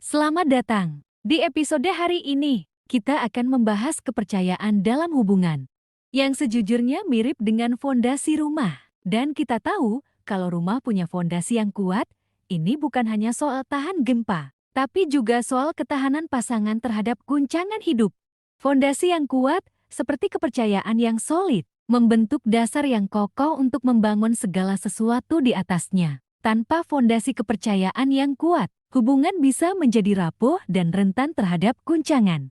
Selamat datang. Di episode hari ini, kita akan membahas kepercayaan dalam hubungan yang sejujurnya mirip dengan fondasi rumah. Dan kita tahu, kalau rumah punya fondasi yang kuat, ini bukan hanya soal tahan gempa, tapi juga soal ketahanan pasangan terhadap guncangan hidup. Fondasi yang kuat, seperti kepercayaan yang solid, membentuk dasar yang kokoh untuk membangun segala sesuatu di atasnya. Tanpa fondasi kepercayaan yang kuat, hubungan bisa menjadi rapuh dan rentan terhadap guncangan.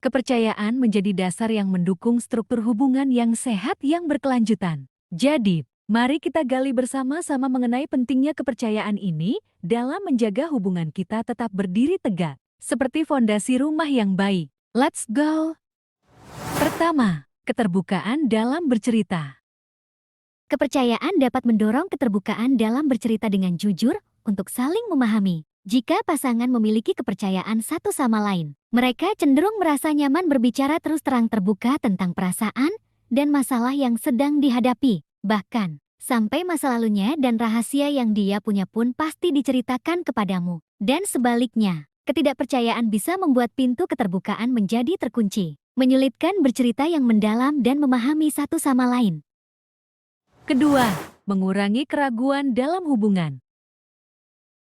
Kepercayaan menjadi dasar yang mendukung struktur hubungan yang sehat yang berkelanjutan. Jadi, mari kita gali bersama-sama mengenai pentingnya kepercayaan ini dalam menjaga hubungan kita tetap berdiri tegak, seperti fondasi rumah yang baik. Let's go! Pertama, keterbukaan dalam bercerita. Kepercayaan dapat mendorong keterbukaan dalam bercerita dengan jujur untuk saling memahami. Jika pasangan memiliki kepercayaan satu sama lain, mereka cenderung merasa nyaman berbicara terus terang terbuka tentang perasaan dan masalah yang sedang dihadapi. Bahkan, sampai masa lalunya dan rahasia yang dia punya pun pasti diceritakan kepadamu. Dan sebaliknya, ketidakpercayaan bisa membuat pintu keterbukaan menjadi terkunci, menyulitkan bercerita yang mendalam dan memahami satu sama lain. Kedua, mengurangi keraguan dalam hubungan.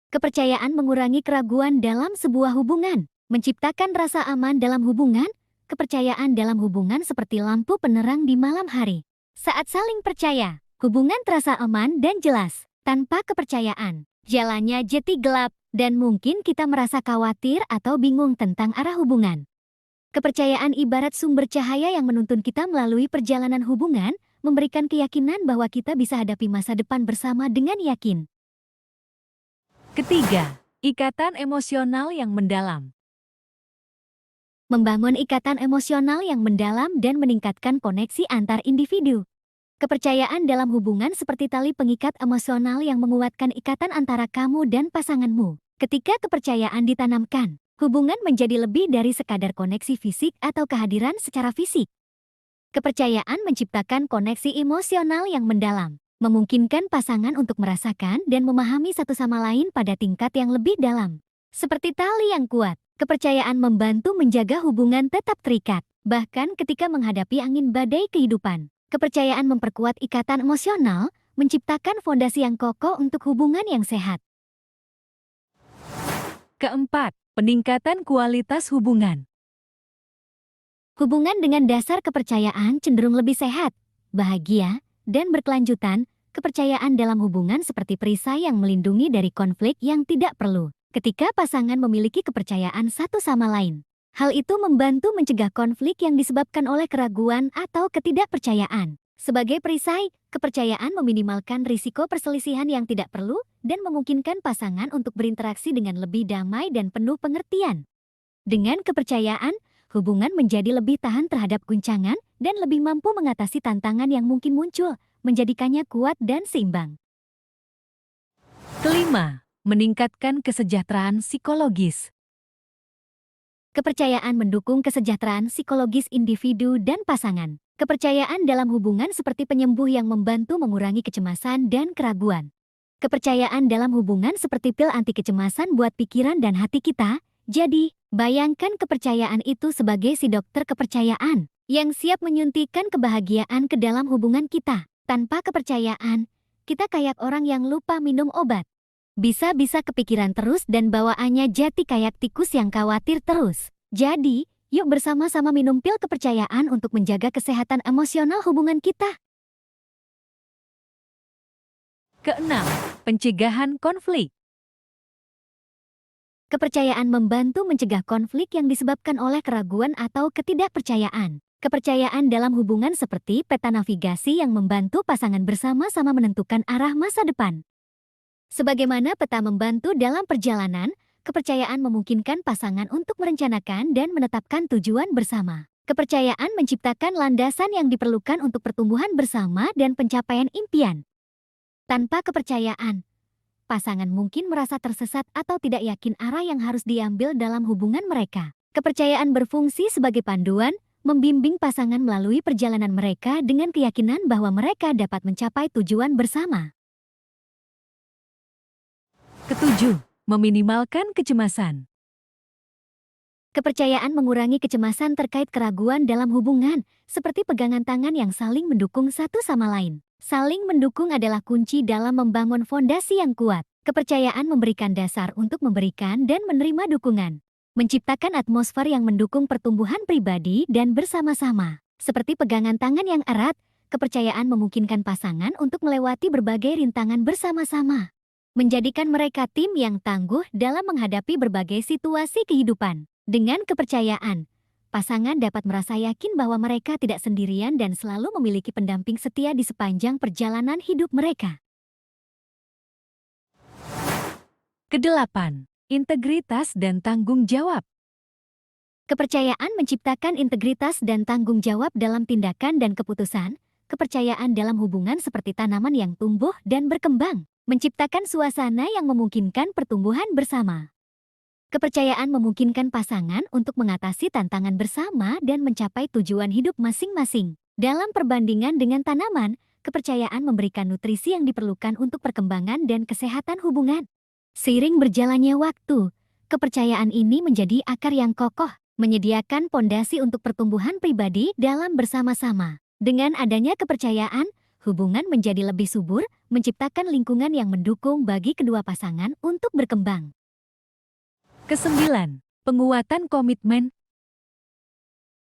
Kepercayaan mengurangi keraguan dalam sebuah hubungan, menciptakan rasa aman dalam hubungan. Kepercayaan dalam hubungan seperti lampu penerang di malam hari. Saat saling percaya, hubungan terasa aman dan jelas. Tanpa kepercayaan, jalannya jadi gelap dan mungkin kita merasa khawatir atau bingung tentang arah hubungan. Kepercayaan ibarat sumber cahaya yang menuntun kita melalui perjalanan hubungan, memberikan keyakinan bahwa kita bisa hadapi masa depan bersama dengan yakin. Ketiga, ikatan emosional yang mendalam. Membangun ikatan emosional yang mendalam dan meningkatkan koneksi antar individu. Kepercayaan dalam hubungan seperti tali pengikat emosional yang menguatkan ikatan antara kamu dan pasanganmu. Ketika kepercayaan ditanamkan, hubungan menjadi lebih dari sekadar koneksi fisik atau kehadiran secara fisik. Kepercayaan menciptakan koneksi emosional yang mendalam, memungkinkan pasangan untuk merasakan dan memahami satu sama lain pada tingkat yang lebih dalam. Seperti tali yang kuat, kepercayaan membantu menjaga hubungan tetap terikat, bahkan ketika menghadapi angin badai kehidupan. Kepercayaan memperkuat ikatan emosional, menciptakan fondasi yang kokoh untuk hubungan yang sehat. Keempat, peningkatan kualitas hubungan. Hubungan dengan dasar kepercayaan cenderung lebih sehat, bahagia, dan berkelanjutan. Kepercayaan dalam hubungan seperti perisai yang melindungi dari konflik yang tidak perlu. Ketika pasangan memiliki kepercayaan satu sama lain, hal itu membantu mencegah konflik yang disebabkan oleh keraguan atau ketidakpercayaan. Sebagai perisai, kepercayaan meminimalkan risiko perselisihan yang tidak perlu dan memungkinkan pasangan untuk berinteraksi dengan lebih damai dan penuh pengertian. Dengan kepercayaan, hubungan menjadi lebih tahan terhadap guncangan dan lebih mampu mengatasi tantangan yang mungkin muncul, menjadikannya kuat dan seimbang. Kelima, meningkatkan kesejahteraan psikologis. Kepercayaan mendukung kesejahteraan psikologis individu dan pasangan. Kepercayaan dalam hubungan seperti penyembuh yang membantu mengurangi kecemasan dan keraguan. Kepercayaan dalam hubungan seperti pil anti kecemasan buat pikiran dan hati kita. Jadi, bayangkan kepercayaan itu sebagai si dokter kepercayaan yang siap menyuntikkan kebahagiaan ke dalam hubungan kita. Tanpa kepercayaan, kita kayak orang yang lupa minum obat. Bisa-bisa kepikiran terus dan bawaannya jadi kayak tikus yang khawatir terus. Jadi, yuk bersama-sama minum pil kepercayaan untuk menjaga kesehatan emosional hubungan kita. Keenam, pencegahan konflik. Kepercayaan membantu mencegah konflik yang disebabkan oleh keraguan atau ketidakpercayaan. Kepercayaan dalam hubungan seperti peta navigasi yang membantu pasangan bersama-sama menentukan arah masa depan. Sebagaimana peta membantu dalam perjalanan, kepercayaan memungkinkan pasangan untuk merencanakan dan menetapkan tujuan bersama. Kepercayaan menciptakan landasan yang diperlukan untuk pertumbuhan bersama dan pencapaian impian. Tanpa kepercayaan, pasangan mungkin merasa tersesat atau tidak yakin arah yang harus diambil dalam hubungan mereka. Kepercayaan berfungsi sebagai panduan, membimbing pasangan melalui perjalanan mereka dengan keyakinan bahwa mereka dapat mencapai tujuan bersama. Ketujuh, meminimalkan kecemasan. Kepercayaan mengurangi kecemasan terkait keraguan dalam hubungan, seperti pegangan tangan yang saling mendukung satu sama lain. Saling mendukung adalah kunci dalam membangun fondasi yang kuat. Kepercayaan memberikan dasar untuk memberikan dan menerima dukungan, menciptakan atmosfer yang mendukung pertumbuhan pribadi dan bersama-sama. Seperti pegangan tangan yang erat, kepercayaan memungkinkan pasangan untuk melewati berbagai rintangan bersama-sama, menjadikan mereka tim yang tangguh dalam menghadapi berbagai situasi kehidupan. Dengan kepercayaan, pasangan dapat merasa yakin bahwa mereka tidak sendirian dan selalu memiliki pendamping setia di sepanjang perjalanan hidup mereka. Kedelapan, integritas dan tanggung jawab. Kepercayaan menciptakan integritas dan tanggung jawab dalam tindakan dan keputusan. Kepercayaan dalam hubungan seperti tanaman yang tumbuh dan berkembang, menciptakan suasana yang memungkinkan pertumbuhan bersama. Kepercayaan memungkinkan pasangan untuk mengatasi tantangan bersama dan mencapai tujuan hidup masing-masing. Dalam perbandingan dengan tanaman, kepercayaan memberikan nutrisi yang diperlukan untuk perkembangan dan kesehatan hubungan. Seiring berjalannya waktu, kepercayaan ini menjadi akar yang kokoh, menyediakan pondasi untuk pertumbuhan pribadi dalam bersama-sama. Dengan adanya kepercayaan, hubungan menjadi lebih subur, menciptakan lingkungan yang mendukung bagi kedua pasangan untuk berkembang. Kesembilan, penguatan komitmen.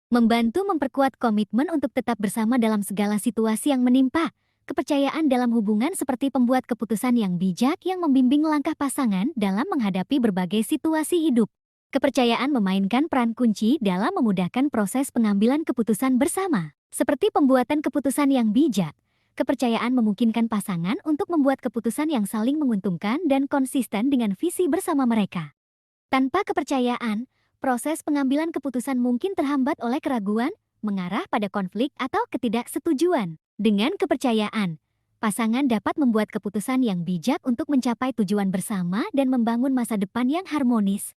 Membantu memperkuat komitmen untuk tetap bersama dalam segala situasi yang menimpa. Kepercayaan dalam hubungan seperti pembuat keputusan yang bijak yang membimbing langkah pasangan dalam menghadapi berbagai situasi hidup. Kepercayaan memainkan peran kunci dalam memudahkan proses pengambilan keputusan bersama. Seperti pembuatan keputusan yang bijak, kepercayaan memungkinkan pasangan untuk membuat keputusan yang saling menguntungkan dan konsisten dengan visi bersama mereka. Tanpa kepercayaan, proses pengambilan keputusan mungkin terhambat oleh keraguan, mengarah pada konflik atau ketidaksetujuan. Dengan kepercayaan, pasangan dapat membuat keputusan yang bijak untuk mencapai tujuan bersama dan membangun masa depan yang harmonis.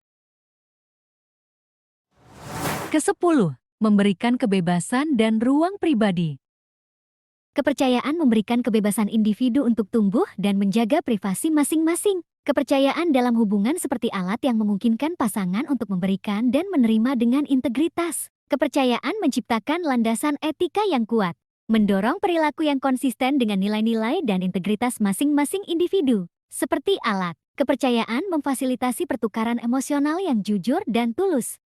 Kesepuluh, memberikan kebebasan dan ruang pribadi. Kepercayaan memberikan kebebasan individu untuk tumbuh dan menjaga privasi masing-masing. Kepercayaan dalam hubungan seperti alat yang memungkinkan pasangan untuk memberikan dan menerima dengan integritas. Kepercayaan menciptakan landasan etika yang kuat, mendorong perilaku yang konsisten dengan nilai-nilai dan integritas masing-masing individu. Seperti alat, kepercayaan memfasilitasi pertukaran emosional yang jujur dan tulus.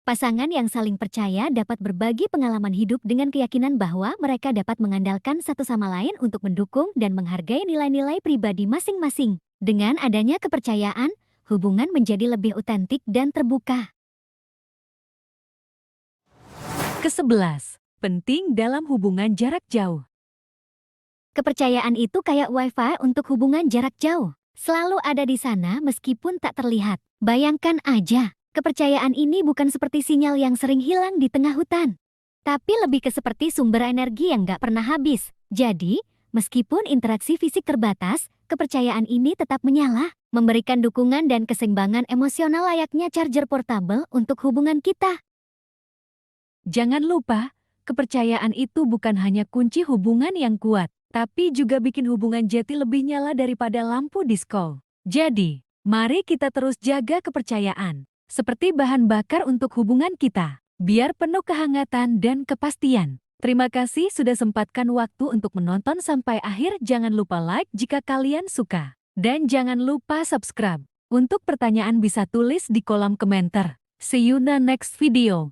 Pasangan yang saling percaya dapat berbagi pengalaman hidup dengan keyakinan bahwa mereka dapat mengandalkan satu sama lain untuk mendukung dan menghargai nilai-nilai pribadi masing-masing. Dengan adanya kepercayaan, hubungan menjadi lebih otentik dan terbuka. Kesebelas, penting dalam hubungan jarak jauh. Kepercayaan itu kayak wifi untuk hubungan jarak jauh. Selalu ada di sana meskipun tak terlihat. Bayangkan aja, kepercayaan ini bukan seperti sinyal yang sering hilang di tengah hutan, tapi lebih ke seperti sumber energi yang gak pernah habis. Jadi, meskipun interaksi fisik terbatas, kepercayaan ini tetap menyala, memberikan dukungan dan keseimbangan emosional layaknya charger portable untuk hubungan kita. Jangan lupa, kepercayaan itu bukan hanya kunci hubungan yang kuat, tapi juga bikin hubungan jati lebih nyala daripada lampu disko. Jadi, mari kita terus jaga kepercayaan, seperti bahan bakar untuk hubungan kita, biar penuh kehangatan dan kepastian. Terima kasih sudah sempatkan waktu untuk menonton sampai akhir. Jangan lupa like jika kalian suka. Dan jangan lupa subscribe. Untuk pertanyaan bisa tulis di kolom komentar. See you the next video.